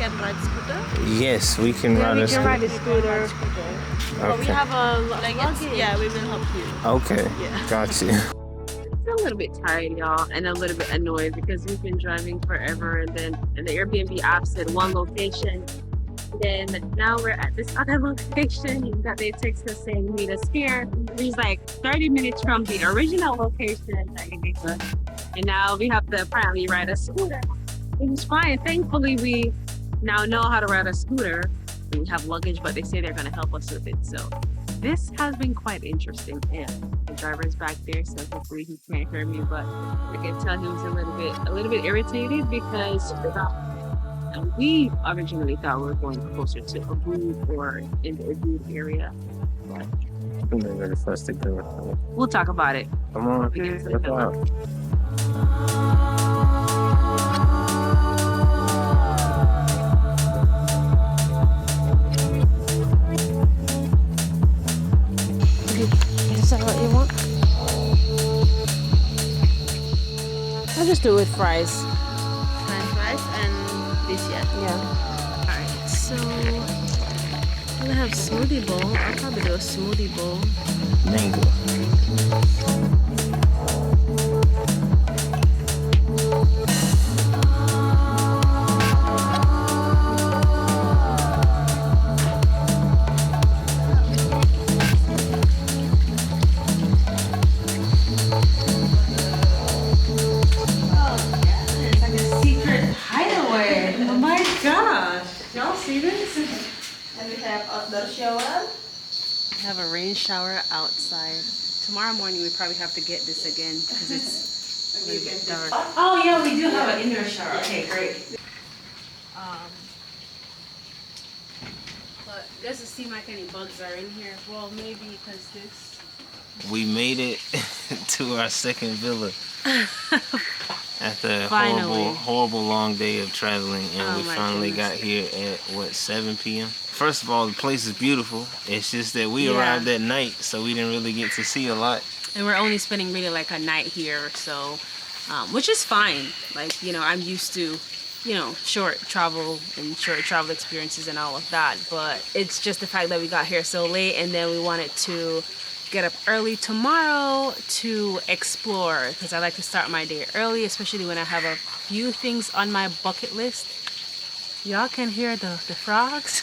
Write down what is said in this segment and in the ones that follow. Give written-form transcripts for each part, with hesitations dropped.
can ride scooter? Yes, we can ride a scooter. Ride a scooter. But we Okay. have a luggage. Yeah, we will help you. Okay. Yeah. Got you. I'm a little bit tired, y'all, and a little bit annoyed because we've been driving forever, and then the Airbnb app said one location. Then now we're at this other location that they text us saying meet us here. It's like 30 minutes from the original location that you gave us. And now we have to apparently ride a scooter. It was fine. Thankfully, we now know how to ride a scooter. And we have luggage, but they say they're going to help us with it. So this has been quite interesting. And the driver's back there, so hopefully he can't hear me. But I can tell he was a little bit irritated because we originally thought we were going closer to Ubud or in the Ubud area. But we'll talk about it. Come on. We get to the Let's villa. go. Is that what you want? I'll just do it with fries. French fries and this, yeah. Yeah. Alright, so I'm gonna have smoothie bowl. I'll probably do a smoothie bowl. Mango. It's like a secret hideaway. Oh my gosh. Y'all see this? And we have outdoor shower. We have a rain shower outside. Tomorrow morning we probably have to get this again because it's a little bit dark. Oh yeah, we do have an indoor shower. Okay, great. But it doesn't seem like any bugs are in here. Well, maybe because this. We made it to our second villa after a Finally. horrible long day of traveling, and Oh we my finally goodness. got here at what, 7 p.m. First of all, the place is beautiful. It's just that we Yeah. arrived at night, so we didn't really get to see a lot. And we're only spending really like a night here, so which is fine. Like, you know, I'm used to, you know, short travel experiences and all of that, but it's just the fact that we got here so late, and then we wanted to get up early tomorrow to explore, because I like to start my day early, especially when I have a few things on my bucket list. Y'all can hear the frogs.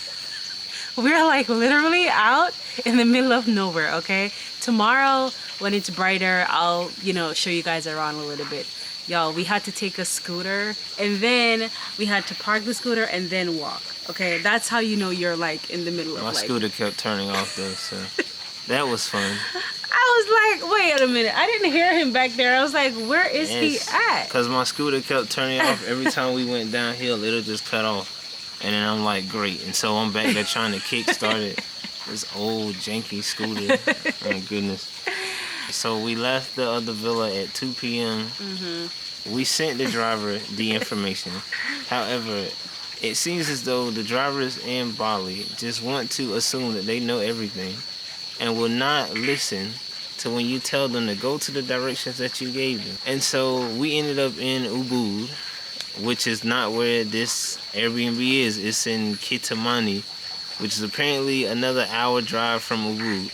We're like literally out in the middle of nowhere, okay? Tomorrow when it's brighter, I'll, you know, show you guys around a little bit. Y'all, we had to take a scooter, and then we had to park the scooter and then walk. Okay, that's how you know you're like in the middle of My like. scooter kept turning off though, so that was fun. I was like, wait a minute, I didn't hear him back there. I was like, where is he at? Because my scooter kept turning off every time we went downhill. It'll just cut off, and then I'm like, great. And so I'm back there trying to kickstart it. This old janky scooter. Oh goodness. So we left the other villa at 2 p.m. We sent the driver the information. However, it seems as though the drivers in Bali just want to assume that they know everything and will not listen to when you tell them to go to the directions that you gave them. And so we ended up in Ubud, which is not where this Airbnb is. It's in Kitamani, which is apparently another hour drive from Ubud.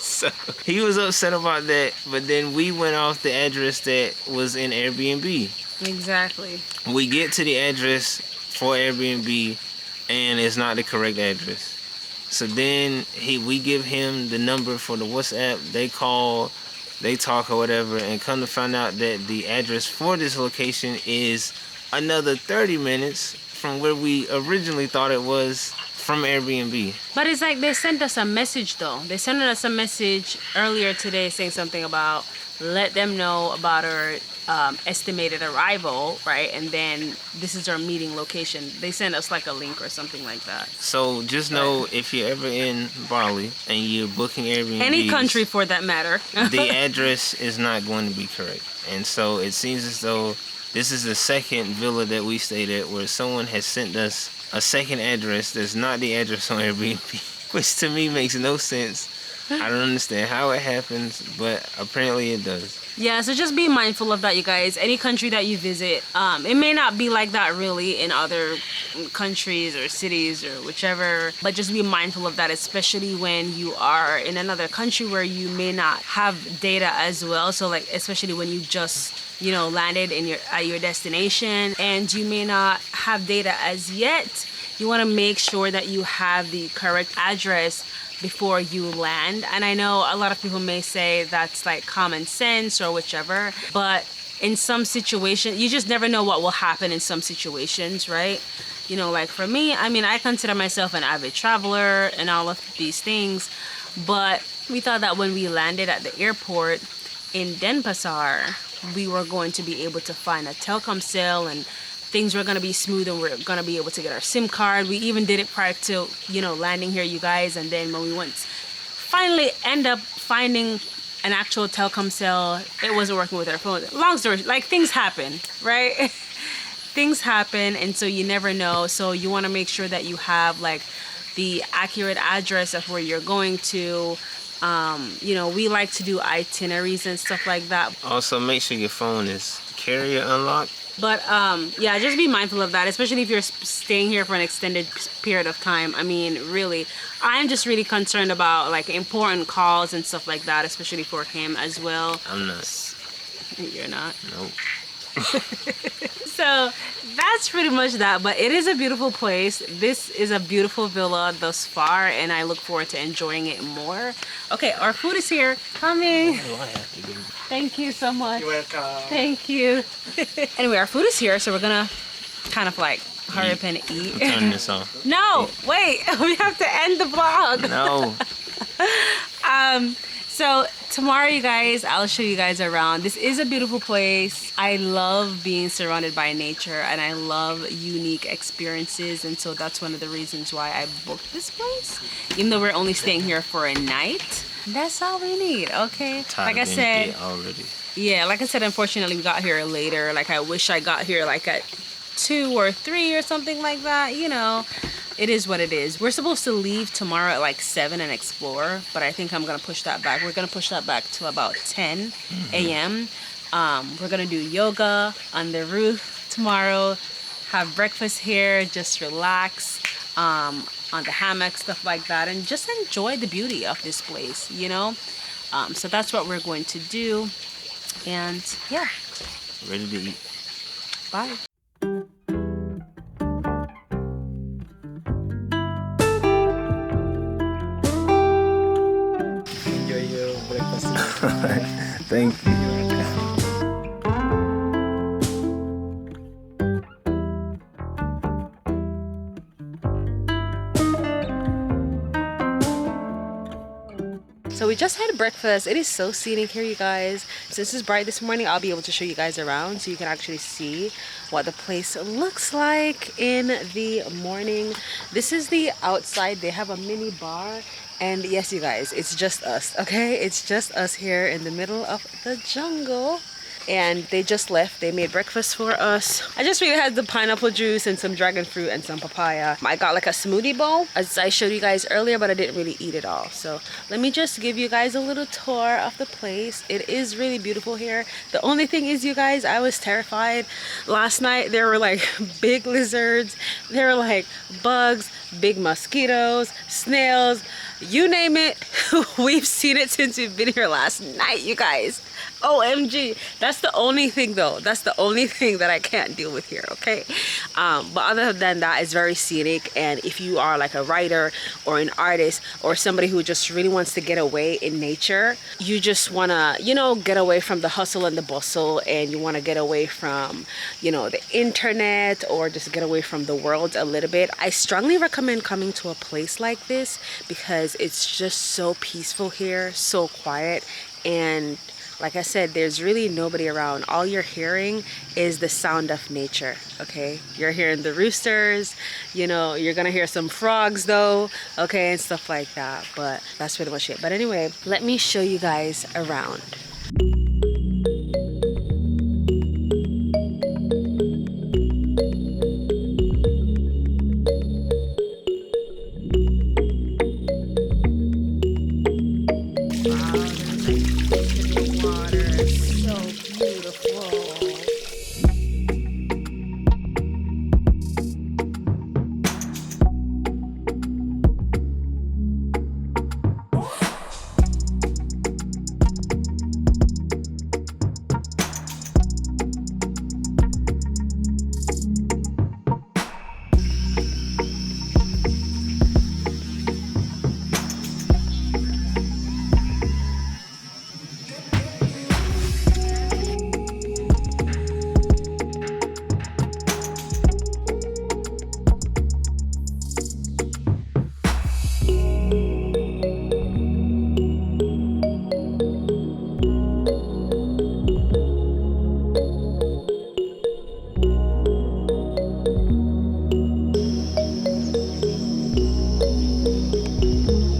So he was upset about that, but then we went off the address that was in Airbnb. Exactly. We get to the address for Airbnb, and it's not the correct address. So then we give him the number for the WhatsApp. They call, they talk or whatever, and come to find out that the address for this location is another 30 minutes from where we originally thought it was from Airbnb. But it's like they sent us a message though. They sent us a message earlier today saying something about let them know about our estimated arrival, right? And then this is our meeting location. They sent us like a link or something like that. So just know if you're ever in Bali and you're booking Airbnb, Any country for that matter, the address is not going to be correct. And so it seems as though this is the second villa that we stayed at where someone has sent us a second address that's not the address on Airbnb, which to me makes no sense. I don't understand how it happens, but apparently it does. Yeah, so just be mindful of that, you guys. Any country that you visit, it may not be like that really in other countries or cities or whichever, but just be mindful of that, especially when you are in another country where you may not have data as well. So like, especially when you just, you know, landed at your destination and you may not have data as yet. You want to make sure that you have the correct address before you land. And I know a lot of people may say that's like common sense or whichever, but in some situations, you just never know what will happen in some situations, right? You know, like for me, I mean, I consider myself an avid traveler and all of these things, but we thought that when we landed at the airport in Denpasar, we were going to be able to find a telecom cell and things were going to be smooth and we're going to be able to get our SIM card. We even did it prior to, you know, landing here, you guys. And then when we finally end up finding an actual telecom cell, it wasn't working with our phone. Long story, like things happen, right? Things happen. And so you never know. So you want to make sure that you have like the accurate address of where you're going to. You know, we like to do itineraries and stuff like that. Also, make sure your phone is carrier unlocked. But yeah, just be mindful of that, especially if you're staying here for an extended period of time. I mean, really, I'm just really concerned about like important calls and stuff like that, especially for him as well. I'm not. You're not? Nope. So that's pretty much that, but it is a beautiful place. This is a beautiful villa thus far, and I look forward to enjoying it more. Okay, our food is here. Coming. Why do I have to do? Thank you so much. You're welcome. Thank you. Anyway, our food is here, so we're gonna kind of like hurry up and eat. Turn this off. No, wait, we have to end the vlog. No. So tomorrow, you guys, I'll show you guys around. This is a beautiful place. I love being surrounded by nature and I love unique experiences. And so that's one of the reasons why I booked this place. Even though we're only staying here for a night, that's all we need, okay? Like I said, already. Yeah, like I said, unfortunately, we got here later. Like, I wish I got here like at 2 or 3 or something like that, you know. It is what it is. We're supposed to leave tomorrow at like 7 and explore, but I think I'm gonna push that back. We're gonna push that back to about 10 a.m. We're gonna do yoga on the roof tomorrow, have breakfast here, just relax on the hammock, stuff like that, and just enjoy the beauty of this place, you know. So that's what we're going to do, and yeah. Ready to eat. Bye. Enjoy your breakfast. Thank you. So we just had breakfast. It is so scenic here, you guys. Since it's bright this morning, I'll be able to show you guys around so you can actually see what the place looks like in the morning. This is the outside. They have a mini bar. And yes, you guys, it's just us, okay? It's just us here in the middle of the jungle. And they just left. They made breakfast for us. I just really had the pineapple juice and some dragon fruit and some papaya. I got like a smoothie bowl, as I showed you guys earlier, but I didn't really eat it all. So let me just give you guys a little tour of the place. It is really beautiful here. The only thing is, you guys, I was terrified. Last night, there were like big lizards. There were like bugs, big mosquitoes, snails, you name it. We've seen it since we've been here last night, you guys. OMG. That's the only thing though. That's the only thing that I can't deal with here, okay? But other than that, it's very scenic. And if you are like a writer or an artist or somebody who just really wants to get away in nature, you just want to, you know, get away from the hustle and the bustle, and you want to get away from, you know, the internet, or just get away from the world a little bit, I strongly recommend coming to a place like this because it's just so peaceful here, so quiet. And like I said, there's really nobody around. All you're hearing is the sound of nature, okay? You're hearing the roosters, you know, you're gonna hear some frogs though, okay, and stuff like that. But that's pretty much it. But anyway, let me show you guys around. Wow, there's like fish in the water. It's so beautiful.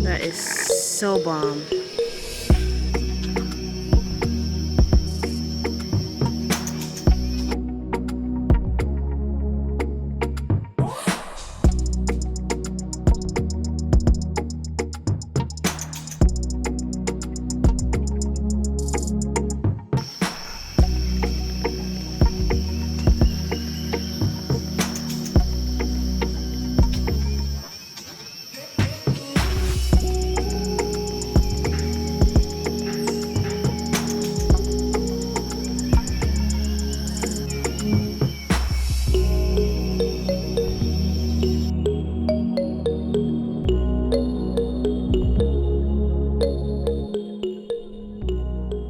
That is so bomb.